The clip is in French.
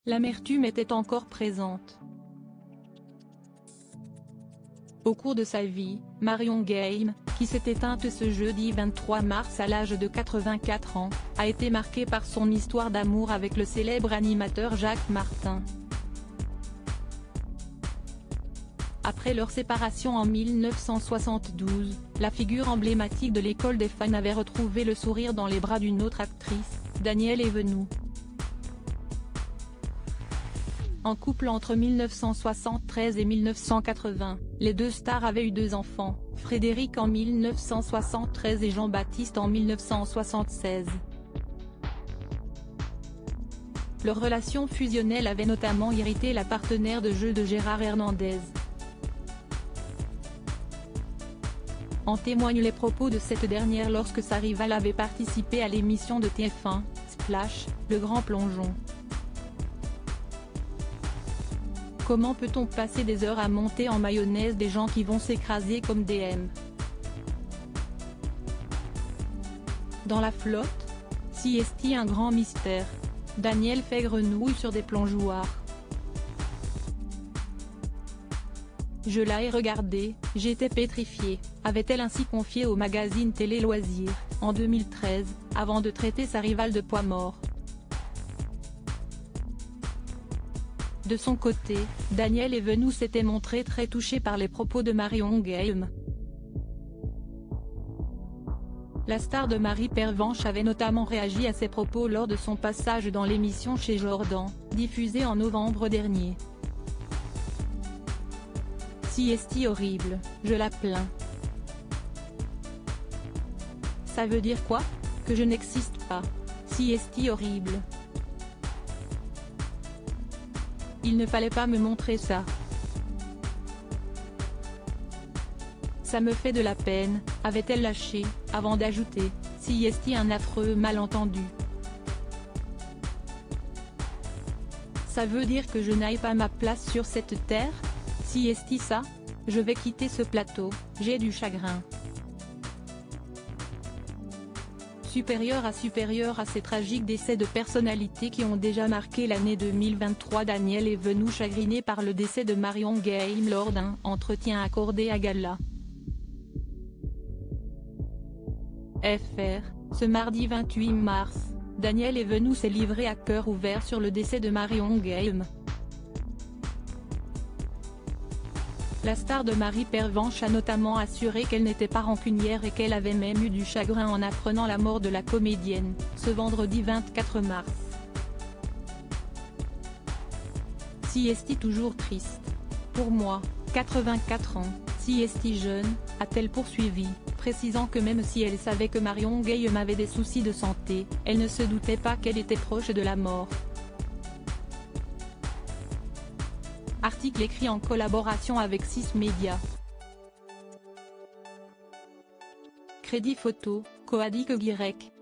L'amertume était encore présente. Au cours de sa vie, Marion Gaye, qui s'est éteinte ce jeudi 23 mars à l'âge de 84 ans, a été marquée par son histoire d'amour avec le célèbre animateur Jacques Martin. Après leur séparation en 1972, la figure emblématique de l'école des fans avait retrouvé le sourire dans les bras d'une autre actrice, Danielle Evenou. En couple entre 1973 et 1980, les deux stars avaient eu 2 enfants, Frédéric en 1973 et Jean-Baptiste en 1976. Leur relation fusionnelle avait notamment irrité la partenaire de jeu de Gérard Hernandez. En témoignent les propos de cette dernière lorsque sa rivale avait participé à l'émission de TF1, Splash, Le Grand Plongeon. Comment peut-on passer des heures à monter en mayonnaise des gens qui vont s'écraser comme des M? Dans la flotte? Si est-il un grand mystère? Danielle fait grenouille sur des plongeoires. Je l'ai regardée, j'étais pétrifiée, avait-elle ainsi confié au magazine Télé Loisirs, en 2013, avant de traiter sa rivale de poids mort. De son côté, Danielle Evenou s'était montrée très touchée par les propos de Marion Gaye. La star de Marie Pervenche avait notamment réagi à ces propos lors de son passage dans l'émission Chez Jordan, diffusée en novembre dernier. Si est horrible, je la plains. Ça veut dire quoi? Que je n'existe pas. Si est horrible. Il ne fallait pas me montrer ça. Ça me fait de la peine, avait-elle lâché, avant d'ajouter, si est un affreux malentendu. Ça veut dire que je n'aille pas ma place sur cette terre? Si est ça? Je vais quitter ce plateau, j'ai du chagrin. Supérieur à ces tragiques décès de personnalités qui ont déjà marqué l'année 2023, Danielle Evenou chagrinée par le décès de Marion Gaye lors d'un entretien accordé à Gala. FR, ce mardi 28 mars, Danielle Evenou s'est livrée à cœur ouvert sur le décès de Marion Gaye. La star de Marie Pervenche a notamment assuré qu'elle n'était pas rancunière et qu'elle avait même eu du chagrin en apprenant la mort de la comédienne, ce vendredi 24 mars. Si est toujours triste? Pour moi, 84 ans, si est jeune, a-t-elle poursuivi, précisant que même si elle savait que Marion Gaye avait des soucis de santé, elle ne se doutait pas qu'elle était proche de la mort. Article écrit en collaboration avec 6 médias. Crédit photo, Coadic Guirec.